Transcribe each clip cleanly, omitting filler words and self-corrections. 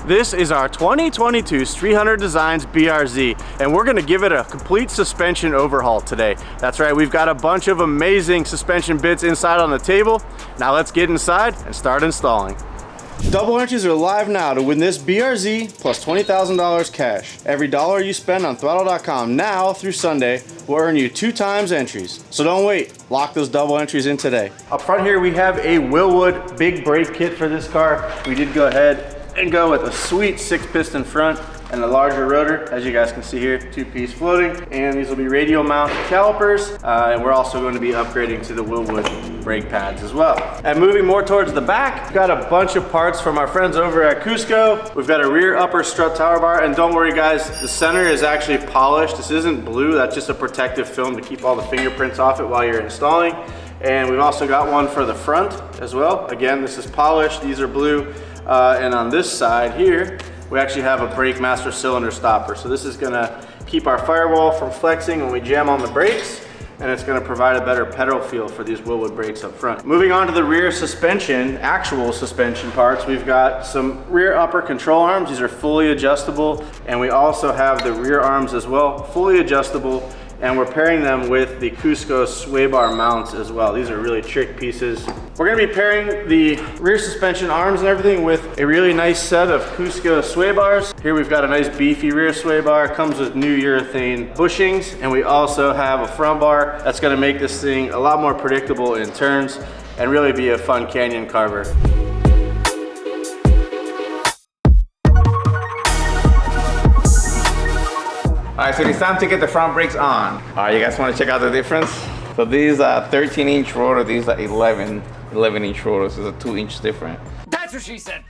This is our 2022 Street Hunter Designs BRZ, and we're gonna give it a complete suspension overhaul today. That's right, we've got a bunch of amazing suspension bits inside on the table. Now let's get inside and start installing. Double entries are live now to win this BRZ plus $20,000 cash. Every dollar you spend on throtl.com now through Sunday will earn you 2 times entries. So don't wait, lock those double entries in today. Up front here we have a Willwood big brake kit for this car. We did go ahead and go with a sweet 6-piston front and a larger rotor, as you guys can see here, 2-piece floating, and these will be radial mount calipers, and we're also going to be upgrading to the Willwood brake pads as well. And moving more towards the back, we've got a bunch of parts from our friends over at Cusco. We've got a rear upper strut tower bar, and don't worry guys, the center is actually polished. This isn't blue, that's just a protective film to keep all the fingerprints off it while you're installing. And we've also got one for the front as well. Again, this is polished, these are blue. And on this side here, we actually have a brake master cylinder stopper. So this is gonna keep our firewall from flexing when we jam on the brakes, and it's gonna provide a better pedal feel for these Willwood brakes up front. Moving on to the rear suspension, actual suspension parts, we've got some rear upper control arms. These are fully adjustable, and we also have the rear arms as well, fully adjustable, and we're pairing them with the Cusco sway bar mounts as well. These are really trick pieces. We're gonna be pairing the rear suspension arms and everything with a really nice set of Cusco sway bars. Here we've got a nice beefy rear sway bar, comes with new urethane bushings, and we also have a front bar that's gonna make this thing a lot more predictable in turns and really be a fun canyon carver. All right, so it's time to get the front brakes on. All right, you guys want to check out the difference? So these are 13-inch rotor, these are 11-inch rotors. There's a 2-inch difference. That's what she said.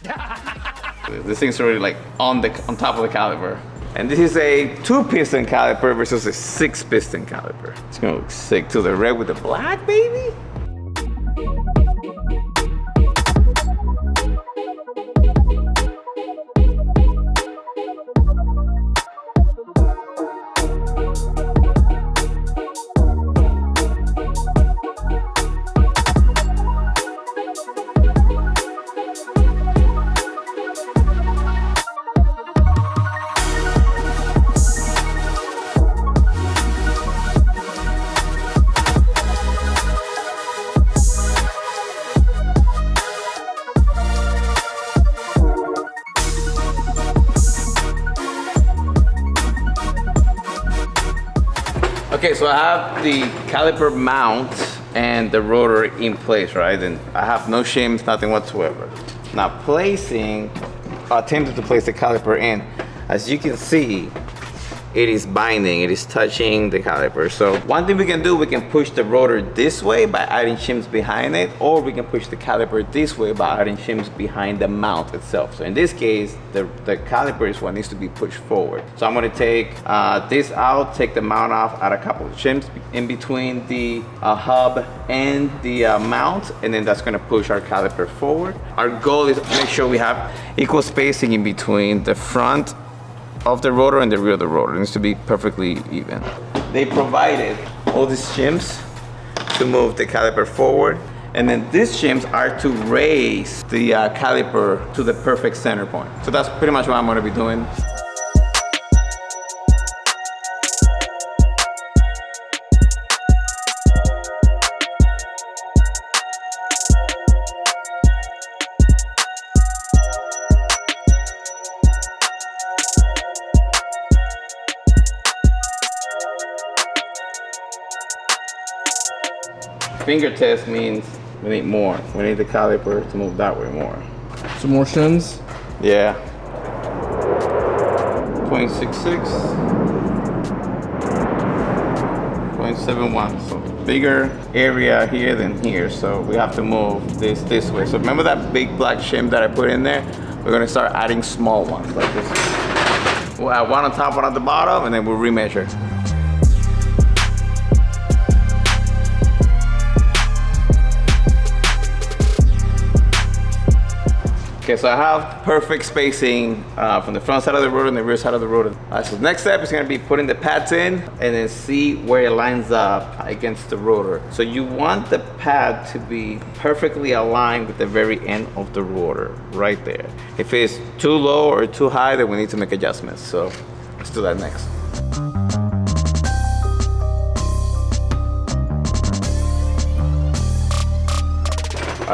This thing's already like on top of the caliper. And this is a 2-piston caliper versus a 6-piston caliper. It's gonna look sick too. The red with the black, baby. Okay, so I have the caliper mount and the rotor in place, right? And I have no shims, nothing whatsoever. Now I attempted to place the caliper in. As you can see, it is binding, it is touching the caliper. So one thing we can do, we can push the rotor this way by adding shims behind it, or we can push the caliper this way by adding shims behind the mount itself. So in this case, the caliper is what needs to be pushed forward. So I'm gonna take this out, take the mount off, add a couple of shims in between the hub and the mount, and then that's gonna push our caliper forward. Our goal is to make sure we have equal spacing in between the front of the rotor and the rear of the rotor. It needs to be perfectly even. They provided all these shims to move the caliper forward, and then these shims are to raise the caliper to the perfect center point. So that's pretty much what I'm gonna be doing. Finger test means we need more. We need the caliper to move that way more. Some more shims? Yeah. 0.66. 0.71. So bigger area here than here. So we have to move this way. So remember that big black shim that I put in there? We're gonna start adding small ones like this. We'll add one on top, one at the bottom, and then we'll remeasure. Okay, so I have perfect spacing from the front side of the rotor and the rear side of the rotor. All right, so the next step is gonna be putting the pads in and then see where it lines up against the rotor. So you want the pad to be perfectly aligned with the very end of the rotor, right there. If it's too low or too high, then we need to make adjustments. So let's do that next.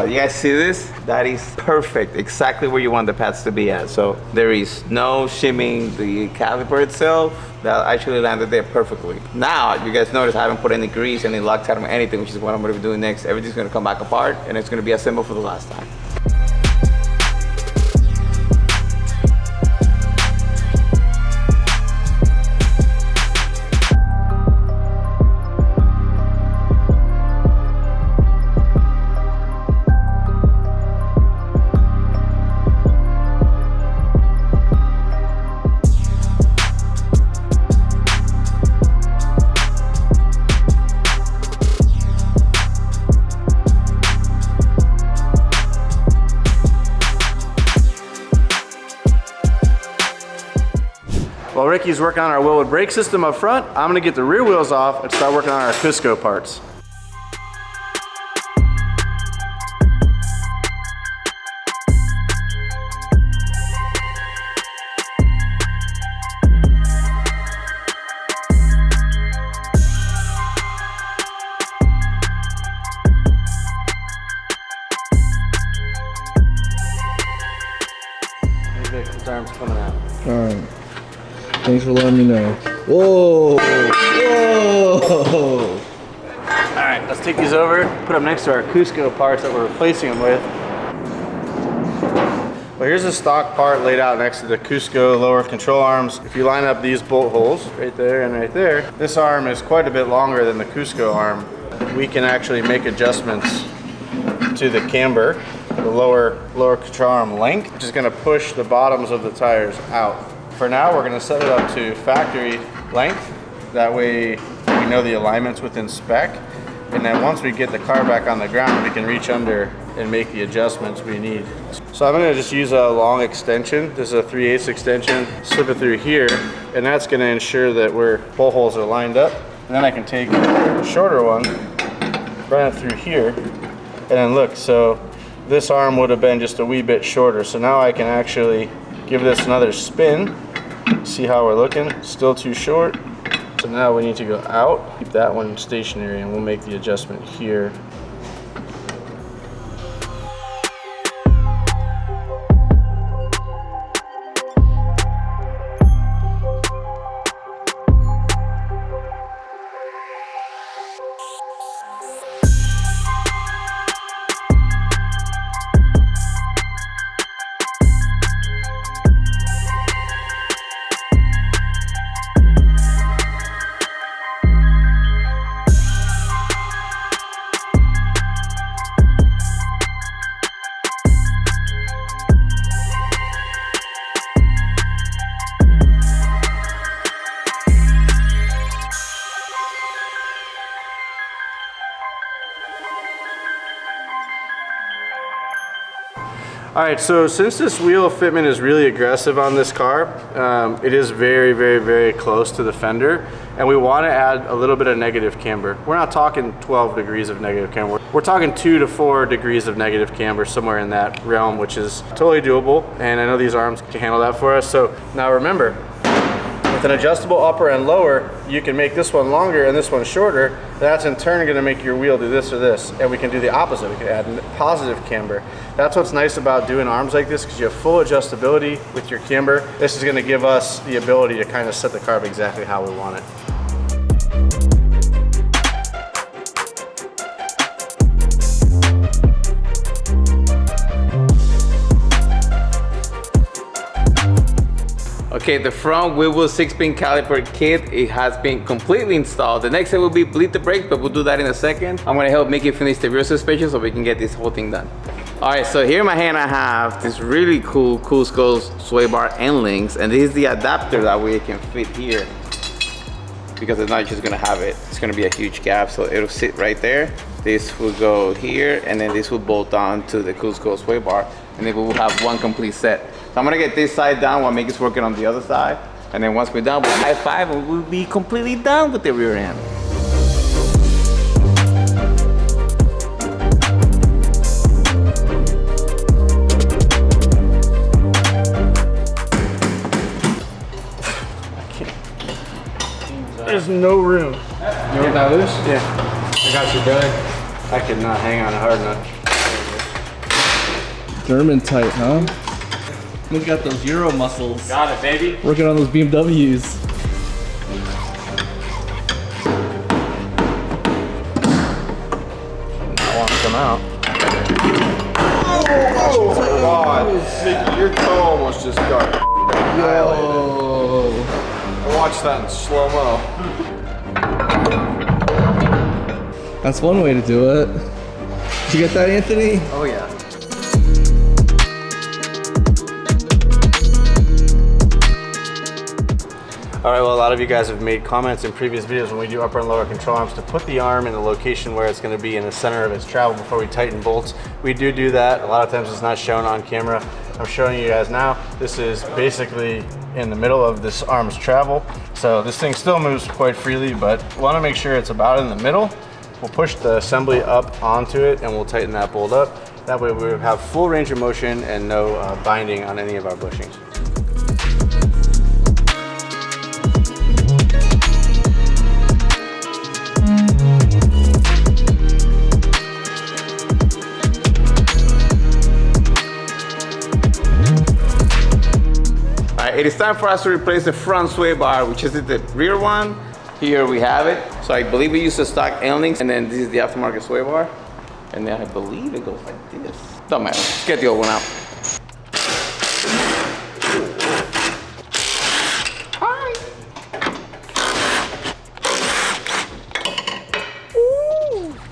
You guys see this? That is perfect, exactly where you want the pads to be at. So there is no shimming the caliper itself. That actually landed there perfectly. Now, you guys notice I haven't put any grease, any Loctite, or anything, which is what I'm gonna be doing next. Everything's gonna come back apart and it's gonna be assembled for the last time. While Ricky's working on our wheel with brake system up front, I'm gonna get the rear wheels off and start working on our Cusco parts. Hey Vic, his arm's coming out. All right. Thanks for letting me know. Whoa! Whoa! All right, let's take these over, put them next to our Cusco parts that we're replacing them with. Well, here's a stock part laid out next to the Cusco lower control arms. If you line up these bolt holes right there and right there, this arm is quite a bit longer than the Cusco arm. We can actually make adjustments to the camber, the lower control arm length, which is going to push the bottoms of the tires out. For now, we're going to set it up to factory length. That way we know the alignments within spec. And then once we get the car back on the ground, we can reach under and make the adjustments we need. So I'm going to just use a long extension. This is a 3/8 extension. Slip it through here, and that's going to ensure that bolt holes are lined up. And then I can take a shorter one, run it through here, and then look, so this arm would have been just a wee bit shorter. So now I can actually give this another spin. See how we're looking? Still too short. So now we need to go out, keep that one stationary, and we'll make the adjustment here. All right, so since this wheel fitment is really aggressive on this car, it is very, very, very close to the fender, and we want to add a little bit of negative camber. We're not talking 12 degrees of negative camber. We're talking 2 to 4 degrees of negative camber, somewhere in that realm, which is totally doable, and I know these arms can handle that for us. So now remember, with an adjustable upper and lower, you can make this one longer and this one shorter. That's in turn going to make your wheel do this or this, and we can do the opposite. We can add positive camber. That's what's nice about doing arms like this, because you have full adjustability with your camber. This is going to give us the ability to kind of set the car up exactly how we want it. Okay, the front wheel 6-pin caliper kit, it has been completely installed. The next step will be bleed the brakes, but we'll do that in a second. I'm gonna help Mickey finish the rear suspension so we can get this whole thing done. All right, so here in my hand I have this really cool Cusco sway bar end links, and this is the adapter that way it can fit here, because it's not just gonna have it. It's gonna be a huge gap, so it'll sit right there. This will go here, and then this will bolt on to the Cusco sway bar. and then we will have one complete set. So I'm gonna get this side down while Mickey's working on the other side. And then once we're done, we'll high five and we'll be completely done with the rear end. There's no room. You know what that is? Yeah. I got your bag. I could not hang on hard enough. German tight, huh? Look got those Euro muscles. Got it, baby. Working on those BMWs. I want to come out. Oh God! Mickey, your toe almost just got annihilated. I watched that in slow-mo. That's one way to do it. Did you get that, Anthony? Oh yeah. All right, well, a lot of you guys have made comments in previous videos when we do upper and lower control arms to put the arm in the location where it's going to be in the center of its travel before we tighten bolts. We do that. A lot of times it's not shown on camera. I'm showing you guys now. This is basically in the middle of this arm's travel. So this thing still moves quite freely, but we want to make sure it's about in the middle. We'll push the assembly up onto it and we'll tighten that bolt up. That way we have full range of motion and no binding on any of our bushings. It is time for us to replace the front sway bar, which is the rear one. Here we have it. So I believe we use the stock L-links, and then this is the aftermarket sway bar. And then I believe it goes like this. Don't matter, let's get the old one out.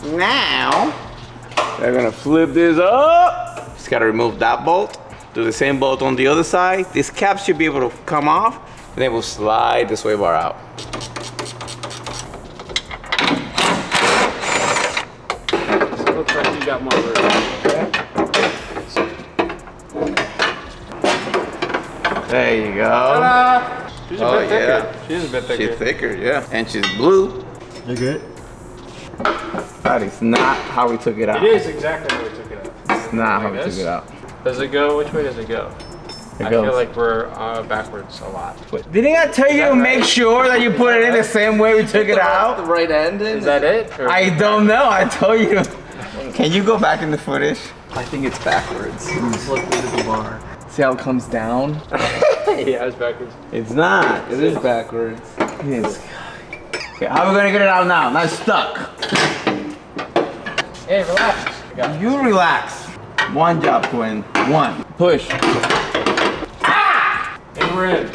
Now, we're gonna flip this up. Just gotta remove that bolt. Do the same bolt on the other side. This cap should be able to come off, and then we'll slide the sway bar out. It looks like you got more room. There you go. Ta-da! She's a Oh, bit thicker. yeah. She's a bit thicker. She's thicker, yeah. And she's blue. You good? That is not how we took it out. It is exactly how we took it out. It's not how Like we this? took it out. Does it go? Which way does it go? I goes. feel like we're backwards a lot. Didn't I tell you to make sure that you put it in the same way we took it The out? right end in? Is that it? Or- I don't know. I told you. Can you go back in the footage? I think it's backwards. Look at the bar. See how it comes down? Yeah, it's backwards. It's not. It is backwards. It is. Okay, how are we gonna get it out now? Not stuck. Hey, relax. You relax. One job, Quinn. One. Push. And we're in.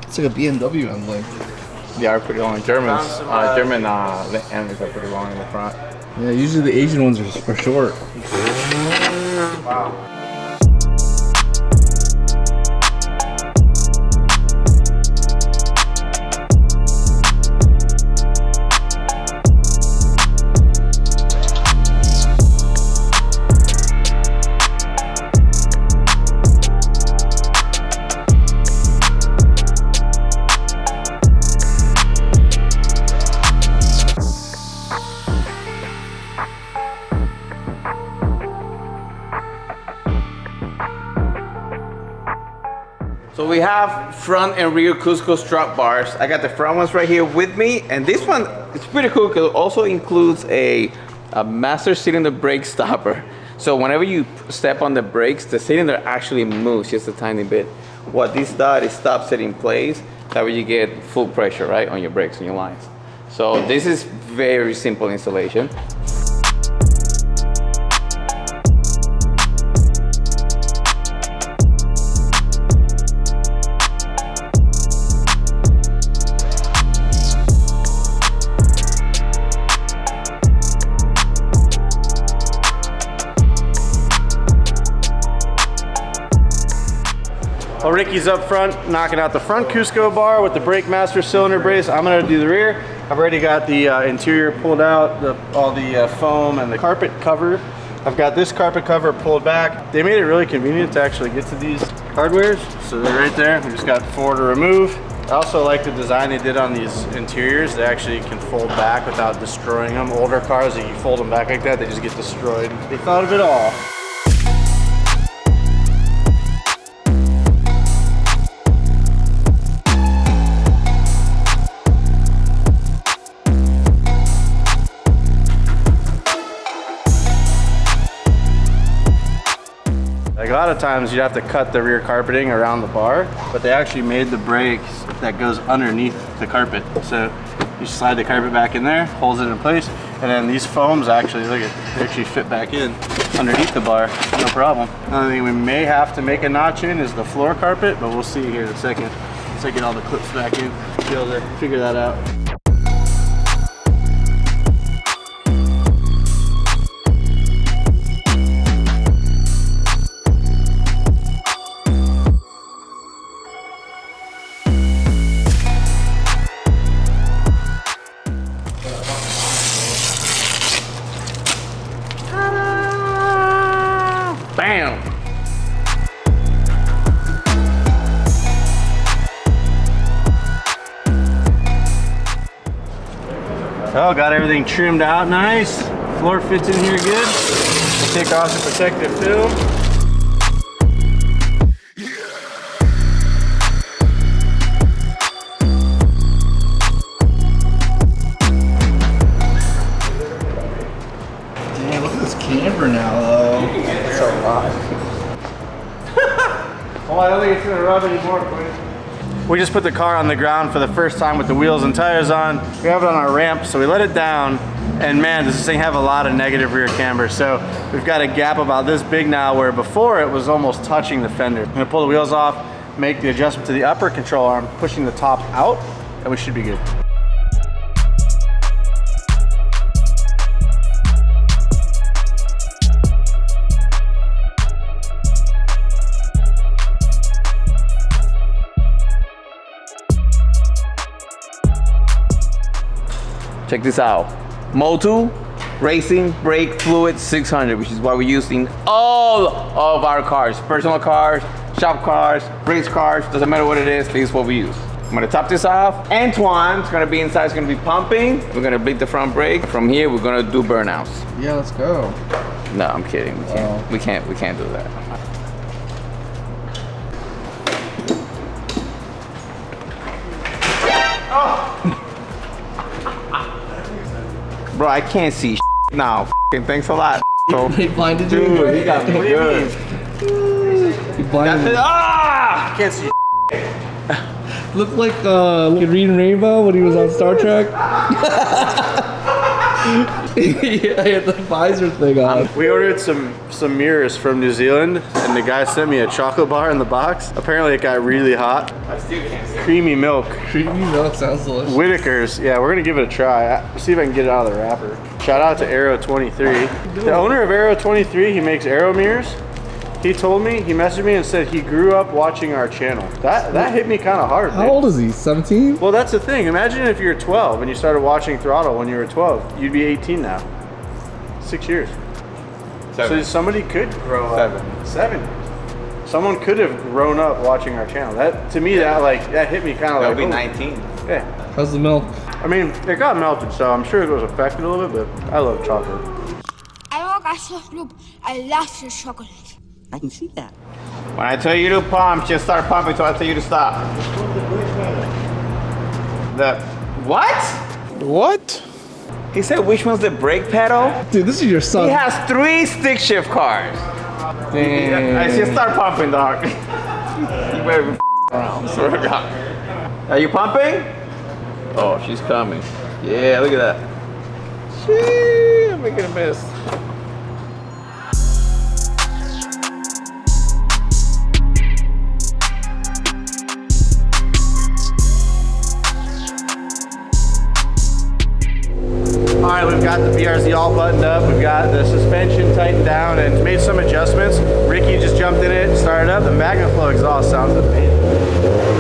It's like a BMW emblem. They are pretty long. Germans, Found some, German animals are pretty long in the front. Yeah, usually the Asian ones are short. Wow. So we have front and rear Cusco strut bars. I got the front ones right here with me, and this one it's pretty cool because it also includes a master cylinder brake stopper. So whenever you step on the brakes, the cylinder actually moves just a tiny bit. What this does is stops it in place. That way you get full pressure, right, on your brakes and your lines. So this is very simple installation. Well, Ricky's up front, knocking out the front Cusco bar with the brake master cylinder brace. I'm gonna do the rear. I've already got the interior pulled out, all the foam and the carpet cover I've got this carpet cover pulled back. They made it really convenient to actually get to these hardwares. So they're right there. We just got 4 to remove. I also like the design they did on these interiors. They actually can fold back without destroying them. Older cars, if you fold them back like that, they just get destroyed. They thought of it all. Like a lot of times you'd have to cut the rear carpeting around the bar, but they actually made the brakes that goes underneath the carpet. So you slide the carpet back in there, holds it in place, and then these foams actually, look at, they actually fit back in underneath the bar, no problem. Another thing we may have to make a notch in is the floor carpet, but we'll see here in a second. Once I get all the clips back in, be able to figure that out. Bam! Oh, got everything trimmed out nice. Floor fits in here good. We'll take off the protective film. Damn, look at this camber now, though. It's a lot. Oh, I don't think it's gonna rub anymore, please. We just put the car on the ground for the first time with the wheels and tires on. We have it on our ramp, so we let it down. And man, does this thing have a lot of negative rear camber. So we've got a gap about this big now where before it was almost touching the fender. I'm gonna pull the wheels off, make the adjustment to the upper control arm, pushing the top out, and we should be good. Check this out. Motu Racing Brake Fluid 600, which is what we use in all of our cars. Personal cars, shop cars, race cars, doesn't matter what it is, this is what we use. I'm gonna top this off. Antoine's gonna be inside, it's gonna be pumping. We're gonna bleed the front brake. From here, we're gonna do burnouts. Yeah, let's go. No, I'm kidding, we can't do that. Bro, I can't see now. Thanks a lot. He blinded you? Dude, he got me good. He blinded me. I can't see. Looked like Reading Rainbow when he was on Star Trek. Yeah, he had the visor thing on. We ordered some mirrors from New Zealand, and the guy sent me a chocolate bar in the box. Apparently it got really hot. I still can't see. Creamy milk. Creamy milk sounds delicious. Whitaker's, yeah, we're gonna give it a try. See if I can get it out of the wrapper. Shout out to Aero 23. The owner of Aero 23, he makes aero mirrors. He told me, he messaged me and said he grew up watching our channel. That hit me kind of hard. How old is he? 17? Well, that's the thing. Imagine if you're 12 and you started watching Throttle when you were 12. You'd be 18 now. 6 years. 7. So somebody could grow up. 7. Someone could have grown up watching our channel. That, to me, that hit me kind of like. That'll be 19. Yeah. How's the milk? I mean, it got melted, so I'm sure it was affected a little bit, but I love chocolate. I love the chocolate. I can see that. When I tell you to pump, just start pumping until I tell you to stop. The what? What? He said which one's the brake pedal? Dude, this is your son. He has 3 stick shift cars. Damn. I should start pumping, dog. You better be around, swear to God. Are you pumping? Oh, she's coming. Yeah, look at that. Shee, I'm making a mess. All right, we've got the BRZ all buttoned up. We've got the suspension tightened down and made some adjustments. Ricky just jumped in it, started up. The MagnaFlow exhaust sounds amazing.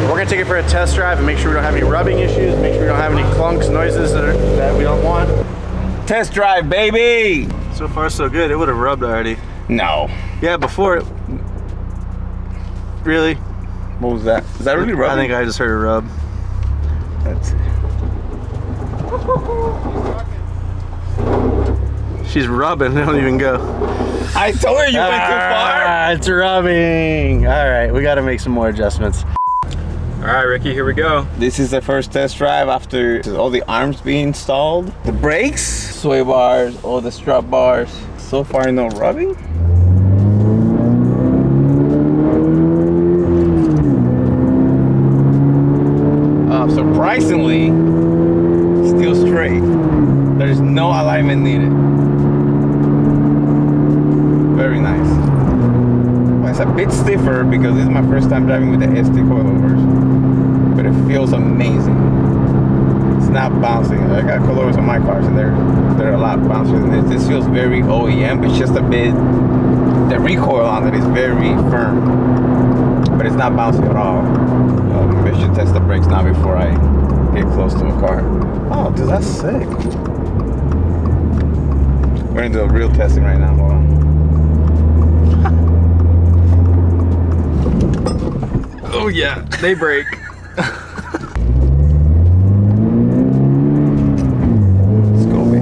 We're gonna take it for a test drive and make sure we don't have any rubbing issues, make sure we don't have any clunks, noises that we don't want. Test drive, baby! So far, so good. It would have rubbed already. No. Yeah, before it. Really? What was that? Is that really rubbing? I think I just heard a rub. That's it. She's rubbing. It don't even go. I told her you went too far. It's rubbing. All right, we got to make some more adjustments. All right, Ricky, here we go. This is the first test drive after all the arms being installed. The brakes, sway bars, all the strut bars. So far, no rubbing. Surprisingly, still straight. There's no alignment needed. Very nice. Well, it's a bit stiffer because this is my first time driving with the ST coilovers, but it feels amazing. It's not bouncing. I got coilovers on my cars and they're a lot bouncier than this. This feels very OEM, but it's just a bit. The recoil on it is very firm, but it's not bouncy at all. Maybe I should test the brakes now before I get close to a car. Oh, dude, that's sick. We're gonna do a real testing right now. Hold on. Oh yeah, they break. Let's go, baby.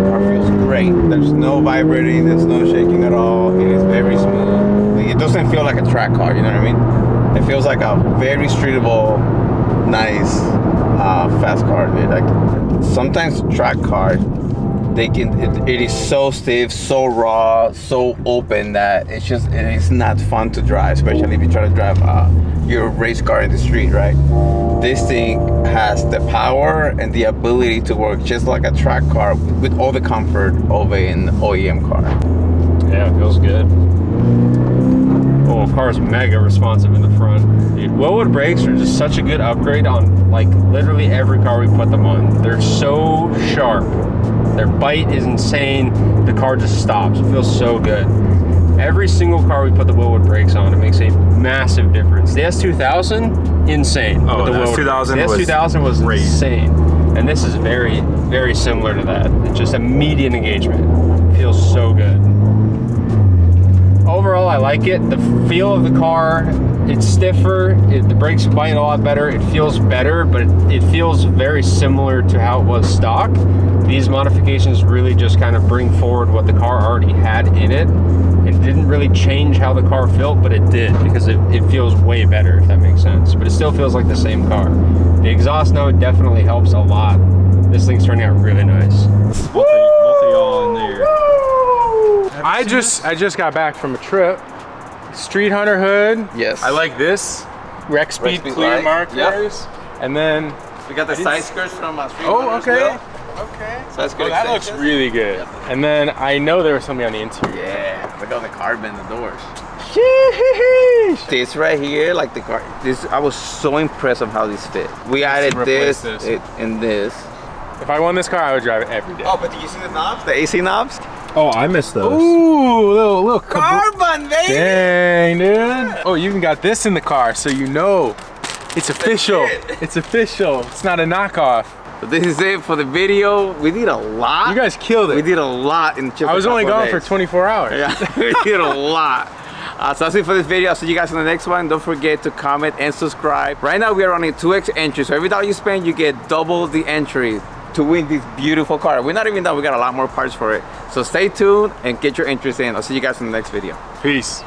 Car feels great. There's no vibrating, there's no shaking at all. It is very smooth. It doesn't feel like a track car, you know what I mean? It feels like a very streetable, nice, fast car. Like sometimes track cars, it is so stiff, so raw, so open that it is not fun to drive, especially if you try to drive your race car in the street, right? This thing has the power and the ability to work just like a track car with all the comfort of an OEM car. Yeah, it feels good. Oh, car's mega responsive in the front. Dude, Wilwood brakes are just such a good upgrade on like literally every car we put them on. They're so sharp. Their bite is insane. The car just stops. It feels so good. Every single car we put the Wilwood brakes on, it makes a massive difference. The S2000, insane. Oh, with the S2000 was the S2000 was great. insane. And this is very, very similar to that. It's just immediate engagement. It feels so good. Overall, I like it. The feel of the car, it's stiffer. The brakes bite a lot better. It feels better, but it feels very similar to how it was stock. These modifications really just kind of bring forward what the car already had in it. It didn't really change how the car felt, but it did because it feels way better, if that makes sense. But it still feels like the same car. The exhaust now definitely helps a lot. This thing's turning out really nice. Both of y'all in there. I just got back from a trip. Street Hunter hood. Yes. I like this. Rec speed speed clear light. markers. Yep. And then We got the side skirts from Street oh, Hunter as okay. well. Okay. Side skirt Oh, that looks extensions. really good. Yep. And then I know there was something on the interior. Yeah, look at the carbon, the doors. Sheesh. This right here, like the car, I was so impressed of how these fit. We added replace this, this. and this. If I won this car, I would drive it every day. Oh, but did you see the knobs? The AC knobs? Oh, I missed those. Ooh, little Carbon, baby! Dang, dude. Oh, you even got this in the car, so you know it's official. it. It's official. It's not a knockoff. So this is it for the video. We did a lot. You guys killed it. We did a lot in just I was a only couple gone of for days. 24 hours. Yeah, we did a lot. So that's it for this video. I'll see you guys in the next one. Don't forget to comment and subscribe. Right now we are running 2x entry, so every dollar you spend, you get double the entry to win this beautiful car. We're not even done. We got a lot more parts for it. So stay tuned and get your interest in. I'll see you guys in the next video. Peace.